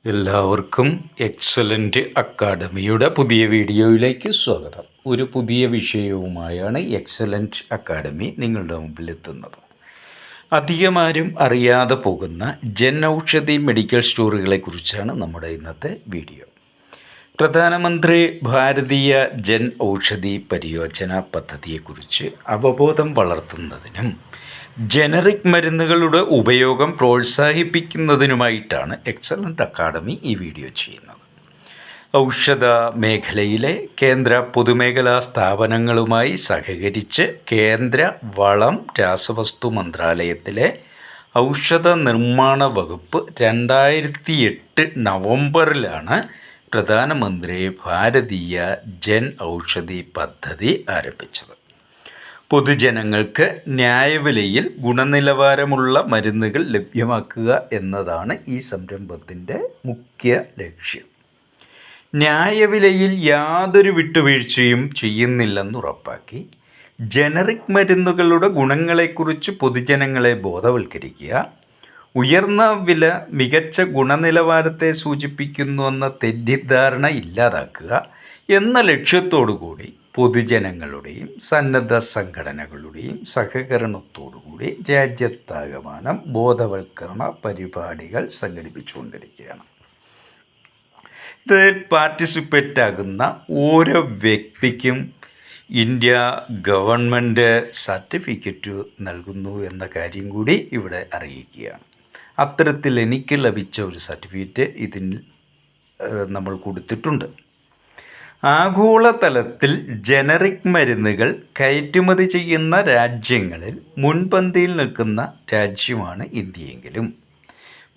എല്ലാവർക്കും എക്സലൻ്റ് അക്കാഡമിയുടെ പുതിയ വീഡിയോയിലേക്ക് സ്വാഗതം. ഒരു പുതിയ വിഷയവുമായാണ് എക്സലൻ്റ് അക്കാഡമി നിങ്ങളുടെ മുമ്പിൽ എത്തുന്നത്. അധികമാരും അറിയാതെ പോകുന്ന ജൻ ഔഷധി മെഡിക്കൽ സ്റ്റോറുകളെക്കുറിച്ചാണ് നമ്മുടെ ഇന്നത്തെ വീഡിയോ. പ്രധാനമന്ത്രി ഭാരതീയ ജൻ ഔഷധി പരിയോജന പദ്ധതിയെക്കുറിച്ച് അവബോധം വളർത്തുന്നതിനും ജനറിക് മരുന്നുകളുടെ ഉപയോഗം പ്രോത്സാഹിപ്പിക്കുന്നതിനുമായിട്ടാണ് എക്സലൻ്റ് അക്കാഡമി ഈ വീഡിയോ ചെയ്യുന്നത്. ഔഷധ മേഖലയിലെ കേന്ദ്ര പൊതുമേഖലാ സ്ഥാപനങ്ങളുമായി സഹകരിച്ച് കേന്ദ്ര വളം രാസവസ്തു മന്ത്രാലയത്തിലെ ഔഷധ നിർമ്മാണ വകുപ്പ് 2008 നവംബറിലാണ് പ്രധാനമന്ത്രി ഭാരതീയ ജൻ ഔഷധി പദ്ധതി ആരംഭിച്ചത്. പൊതുജനങ്ങൾക്ക് ന്യായവിലയിൽ ഗുണനിലവാരമുള്ള മരുന്നുകൾ ലഭ്യമാക്കുക എന്നതാണ് ഈ സംരംഭത്തിൻ്റെ മുഖ്യ ലക്ഷ്യം. ന്യായവിലയിൽ യാതൊരു വിട്ടുവീഴ്ചയും ചെയ്യുന്നില്ലെന്ന് ഉറപ്പാക്കി ജനറിക് മരുന്നുകളുടെ ഗുണങ്ങളെക്കുറിച്ച് പൊതുജനങ്ങളെ ബോധവൽക്കരിക്കുക, ഉയർന്ന വില മികച്ച ഗുണനിലവാരത്തെ സൂചിപ്പിക്കുന്നുവെന്ന തെറ്റിദ്ധാരണ ഇല്ലാതാക്കുക എന്ന ലക്ഷ്യത്തോടുകൂടി പൊതുജനങ്ങളുടെയും സന്നദ്ധ സംഘടനകളുടെയും സഹകരണത്തോടുകൂടി രാജ്യത്താകമാനം ബോധവൽക്കരണ പരിപാടികൾ സംഘടിപ്പിച്ചുകൊണ്ടിരിക്കുകയാണ്. ഇതിൽ പാർട്ടിസിപ്പേറ്റ് ആകുന്ന ഓരോ വ്യക്തിക്കും ഇന്ത്യ ഗവൺമെൻറ് സർട്ടിഫിക്കറ്റ് നൽകുന്നു എന്ന കാര്യം കൂടി ഇവിടെ അറിയിക്കുകയാണ്. അത്തരത്തിൽ എനിക്ക് ലഭിച്ച ഒരു സർട്ടിഫിക്കറ്റ് ഇതിൽ നമ്മൾ കൊടുത്തിട്ടുണ്ട്. ആഗോളതലത്തിൽ ജനറിക് മരുന്നുകൾ കയറ്റുമതി ചെയ്യുന്ന രാജ്യങ്ങളിൽ മുൻപന്തിയിൽ നിൽക്കുന്ന രാജ്യമാണ് ഇന്ത്യയെങ്കിലും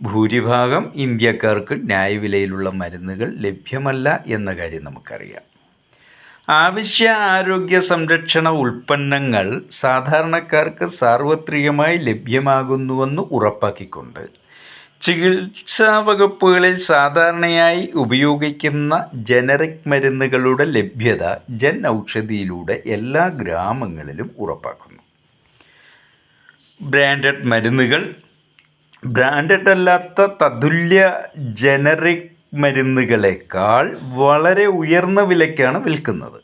ഭൂരിഭാഗം ഇന്ത്യക്കാർക്ക് ന്യായവിലയിലുള്ള മരുന്നുകൾ ലഭ്യമല്ല എന്ന കാര്യം നമുക്കറിയാം. അവശ്യ ആരോഗ്യ സംരക്ഷണ ഉൽപ്പന്നങ്ങൾ സാധാരണക്കാർക്ക് സാർവത്രികമായി ലഭ്യമാകുന്നുവെന്ന് ഉറപ്പാക്കിക്കൊണ്ട് ചികിത്സാ വകുപ്പുകളിൽ സാധാരണയായി ഉപയോഗിക്കുന്ന ജനറിക് മരുന്നുകളുടെ ലഭ്യത ജൻ ഔഷധിയിലൂടെ എല്ലാ ഗ്രാമങ്ങളിലും ഉറപ്പാക്കുന്നു. ബ്രാൻഡഡ് മരുന്നുകൾ ബ്രാൻഡഡ് അല്ലാത്ത തതുല്യ ജനറിക് മരുന്നുകളെക്കാൾ വളരെ ഉയർന്ന വിലയ്ക്കാണ് വിൽക്കുന്നത്.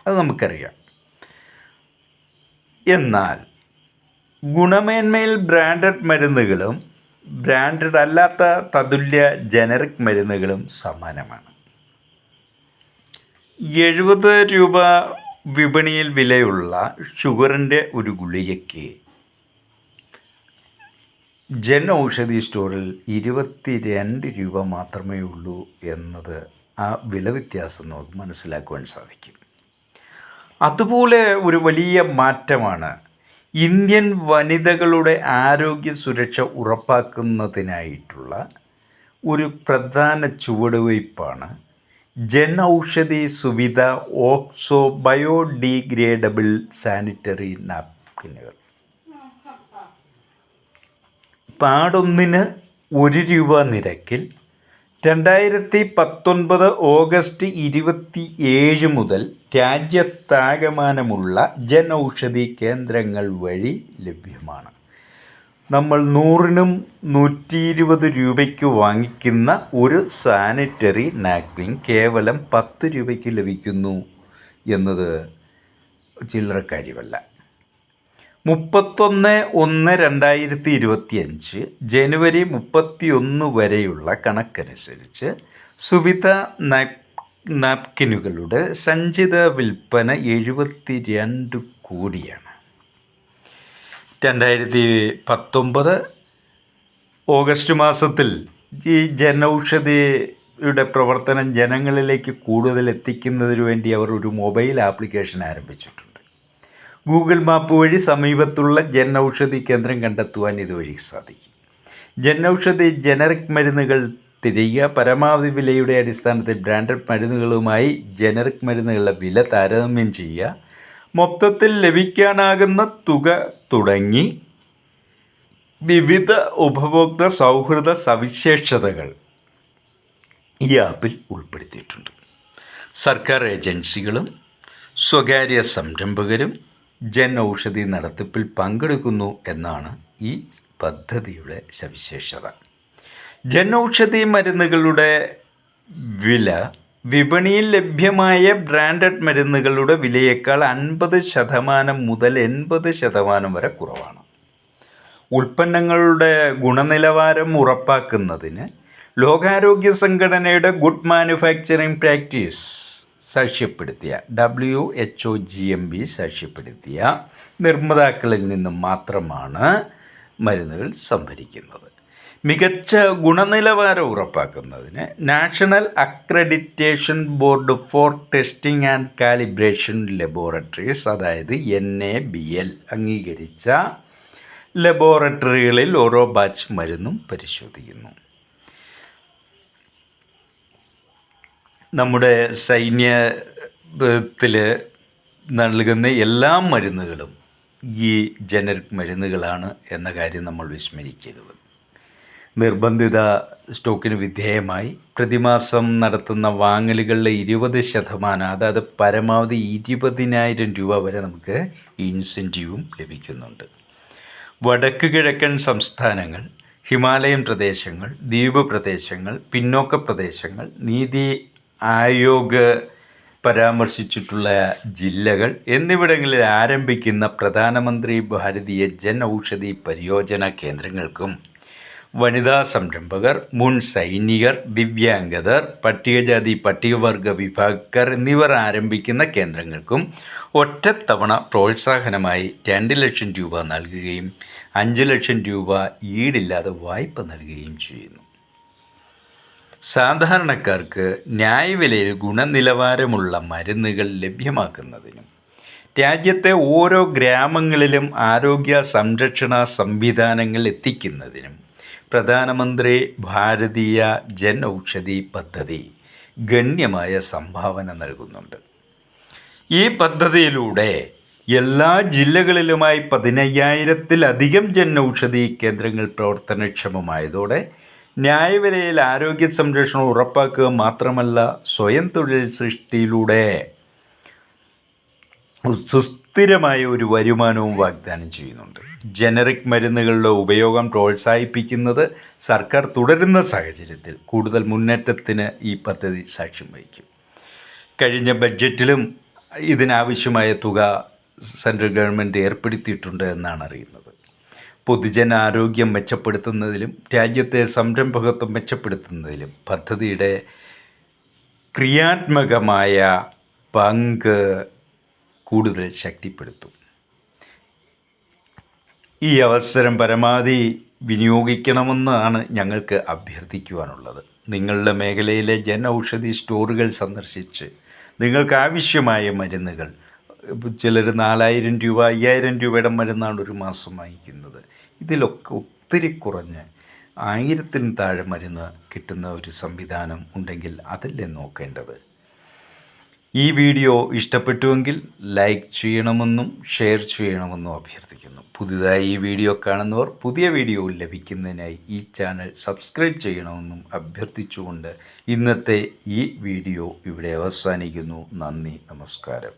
അത് നമുക്കറിയാം. എന്നാൽ ഗുണമേന്മയിൽ ബ്രാൻഡഡ് മരുന്നുകളും ബ്രാൻഡഡ് അല്ലാത്ത തതുല്യ ജനറിക് മരുന്നുകളും സമാനമാണ്. 70 രൂപ വിപണിയിൽ വിലയുള്ള ഷുഗറിൻ്റെ ഒരു ഗുളികയ്ക്ക് ജൻ ഔഷധി സ്റ്റോറിൽ 22 രൂപ മാത്രമേ ഉള്ളൂ എന്നത് ആ വില വ്യത്യാസം നമുക്ക് മനസ്സിലാക്കുവാൻ സാധിക്കും. അതുപോലെ ഒരു വലിയ മാറ്റമാണ് ഇന്ത്യൻ വനിതകളുടെ ആരോഗ്യ സുരക്ഷ ഉറപ്പാക്കുന്നതിനായിട്ടുള്ള ഒരു പ്രധാന ചുവടുവയ്പ്പാണ് Jan Aushadhi Suvidha oxo biodegradable sanitary നാപ്കിനുകൾ. പാടൊന്നിന് 1 രൂപ നിരക്കിൽ 2019 ഓഗസ്റ്റ് 27 മുതൽ രാജ്യത്താകമാനമുള്ള ജൻ ഔഷധി കേന്ദ്രങ്ങൾ വഴി ലഭ്യമാണ്. നമ്മൾ 100നും 120 രൂപയ്ക്ക് വാങ്ങിക്കുന്ന ഒരു സാനിറ്ററി നാപ്കിൻ കേവലം 10 രൂപയ്ക്ക് ലഭിക്കുന്നു എന്നത് ചില്ലറ കാര്യമല്ല. 31/1/2025 ജനുവരി 31 വരെയുള്ള കണക്കനുസരിച്ച് സുവിധ നാപ്കിനുകളുടെ സഞ്ചിത വിൽപ്പന 72 കോടിയാണ്. 2019 ഓഗസ്റ്റ് മാസത്തിൽ ഈ ജൻ ഔഷധിയുടെ പ്രവർത്തനം ജനങ്ങളിലേക്ക് കൂടുതൽ എത്തിക്കുന്നതിന് വേണ്ടി അവർ ഒരു മൊബൈൽ ആപ്ലിക്കേഷൻ ആരംഭിച്ചിട്ടുണ്ട്. ഗൂഗിൾ മാപ്പ് വഴി സമീപത്തുള്ള ജൻ ഔഷധി കേന്ദ്രം കണ്ടെത്തുവാൻ ഇതുവഴി സാധിക്കും. ജൻ ഔഷധി ജനറിക് മരുന്നുകൾ തിരയുക, പരമാവധി വിലയുടെ അടിസ്ഥാനത്തിൽ ബ്രാൻഡഡ് മരുന്നുകളുമായി ജനറിക് മരുന്നുകളുടെ വില താരതമ്യം ചെയ്യുക, മൊത്തത്തിൽ ലഭിക്കാനാകുന്ന തുക തുടങ്ങി വിവിധ ഉപഭോക്തൃ സൗഹൃദ സവിശേഷതകൾ ഈ ആപ്പിൽ ഉൾപ്പെടുത്തിയിട്ടുണ്ട്. സർക്കാർ ഏജൻസികളും സ്വകാര്യ സംരംഭകരും ജൻ ഔഷധി നടത്തിപ്പിൽ പങ്കെടുക്കുന്നു എന്നാണ് ഈ പദ്ധതിയുടെ സവിശേഷത. ജനൌഷധി മരുന്നുകളുടെ വില വിപണിയിൽ ലഭ്യമായ ബ്രാൻഡഡ് മരുന്നുകളുടെ വിലയേക്കാൾ 50% മുതൽ 80% വരെ കുറവാണ്. ഉൽപ്പന്നങ്ങളുടെ ഗുണനിലവാരം ഉറപ്പാക്കുന്നതിന് ലോകാരോഗ്യ സംഘടനയുടെ ഗുഡ് മാനുഫാക്ചറിംഗ് പ്രാക്ടീസ് സാക്ഷ്യപ്പെടുത്തിയ WHO GMP സാക്ഷ്യപ്പെടുത്തിയ നിർമ്മാതാക്കളിൽ നിന്നും മാത്രമാണ് മരുന്നുകൾ സംഭരിക്കുന്നത്. മികച്ച ഗുണനിലവാരം ഉറപ്പാക്കുന്നതിന് national accreditation board for testing and calibration laboratories, അതായത് NABL അംഗീകരിച്ച ലബോറട്ടറികളിൽ ഓരോ ബാച്ച് മരുന്നും പരിശോധിക്കുന്നു. നമ്മുടെ സൈന്യത്തിൽ നൽകുന്ന എല്ലാ മരുന്നുകളും ഈ ജനറിക് മരുന്നുകളാണ് എന്ന കാര്യം നമ്മൾ വിസ്മരിക്കരുത്. നിർബന്ധിത സ്റ്റോക്കിന് വിധേയമായി പ്രതിമാസം നടത്തുന്ന വാങ്ങലുകളിലെ 20%, അതായത് പരമാവധി 20,000 രൂപ വരെ നമുക്ക് ഇൻസെൻറ്റീവും ലഭിക്കുന്നുണ്ട്. വടക്ക് കിഴക്കൻ സംസ്ഥാനങ്ങൾ, ഹിമാലയൻ പ്രദേശങ്ങൾ, ദ്വീപ് പ്രദേശങ്ങൾ, പിന്നോക്ക പ്രദേശങ്ങൾ, നീതി ആയോഗ് പരാമർശിച്ചിട്ടുള്ള ജില്ലകൾ എന്നിവിടങ്ങളിൽ ആരംഭിക്കുന്ന പ്രധാനമന്ത്രി ഭാരതീയ ജൻ ഔഷധി പരിയോജന കേന്ദ്രങ്ങൾക്കും വനിതാ സംരംഭകർ, മുൻ സൈനികർ, ദിവ്യാംഗതർ, പട്ടികജാതി പട്ടികവർഗ വിഭാഗക്കാർ എന്നിവർ ആരംഭിക്കുന്ന കേന്ദ്രങ്ങൾക്കും ഒറ്റത്തവണ പ്രോത്സാഹനമായി 2 ലക്ഷം രൂപ നൽകുകയും 5 ലക്ഷം രൂപ ഈടില്ലാതെ വായ്പ നൽകുകയും ചെയ്യുന്നു. സാധാരണക്കാർക്ക് ന്യായവിലയിൽ ഗുണനിലവാരമുള്ള മരുന്നുകൾ ലഭ്യമാക്കുന്നതിനും രാജ്യത്തെ ഓരോ ഗ്രാമങ്ങളിലും ആരോഗ്യ സംരക്ഷണ സംവിധാനങ്ങൾ എത്തിക്കുന്നതിനും പ്രധാനമന്ത്രി ഭാരതീയ ജൻ ഔഷധി പദ്ധതി ഗണ്യമായ സംഭാവന നൽകുന്നുണ്ട്. ഈ പദ്ധതിയിലൂടെ എല്ലാ ജില്ലകളിലുമായി 15,000-ത്തിലധികം ജൻ ഔഷധി കേന്ദ്രങ്ങൾ പ്രവർത്തനക്ഷമമായതോടെ ന്യായവിലയിൽ ആരോഗ്യ സംരക്ഷണം ഉറപ്പാക്കുക മാത്രമല്ല, സ്വയം തൊഴിൽ സൃഷ്ടിയിലൂടെ സുസ്ഥിരമായ ഒരു വരുമാനവും വാഗ്ദാനം ചെയ്യുന്നുണ്ട്. ജനറിക് മരുന്നുകളുടെ ഉപയോഗം പ്രോത്സാഹിപ്പിക്കുന്നത് സർക്കാർ തുടരുന്ന സാഹചര്യത്തിൽ കൂടുതൽ മുന്നേറ്റത്തിന് ഈ പദ്ധതി സാക്ഷ്യം വഹിക്കും. കഴിഞ്ഞ ബഡ്ജറ്റിലും ഇതിനാവശ്യമായ തുക സെൻട്രൽ ഗവൺമെൻറ് ഏർപ്പെടുത്തിയിട്ടുണ്ട് എന്നാണ് അറിയുന്നത്. പൊതുജനാരോഗ്യം മെച്ചപ്പെടുത്തുന്നതിലും രാജ്യത്തെ സംരംഭകത്വം മെച്ചപ്പെടുത്തുന്നതിലും പദ്ധതിയുടെ ക്രിയാത്മകമായ പങ്ക് കൂടുതൽ ശക്തിപ്പെടുത്തും. ഈ അവസരം പരമാവധി വിനിയോഗിക്കണമെന്നാണ് ഞങ്ങൾക്ക് അഭ്യർത്ഥിക്കുവാനുള്ളത്. നിങ്ങളുടെ മേഖലയിലെ ജൻ ഔഷധി സ്റ്റോറുകൾ സന്ദർശിച്ച് നിങ്ങൾക്ക് ആവശ്യമായ മരുന്നുകൾ, ചിലർ 4,000 രൂപ 5,000 രൂപയുടെ മരുന്നാണ് ഒരു മാസം വാങ്ങിക്കുന്നത്. ഇതിലൊക്കെ ഒത്തിരി കുറഞ്ഞ് 1,000-ന് താഴെ മരുന്ന് കിട്ടുന്ന ഒരു സംവിധാനം ഉണ്ടെങ്കിൽ അതല്ലേ നോക്കേണ്ടത്. ഈ വീഡിയോ ഇഷ്ടപ്പെട്ടുവെങ്കിൽ ലൈക്ക് ചെയ്യണമെന്നും ഷെയർ ചെയ്യണമെന്നും അഭ്യർത്ഥിക്കുന്നു. പുതുതായി ഈ വീഡിയോ കാണുന്നവർ പുതിയ വീഡിയോ ലഭിക്കുന്നതിനായി ഈ ചാനൽ സബ്സ്ക്രൈബ് ചെയ്യണമെന്നും അഭ്യർത്ഥിച്ചുകൊണ്ട് ഇന്നത്തെ ഈ വീഡിയോ ഇവിടെ അവസാനിക്കുന്നു. നന്ദി, നമസ്കാരം.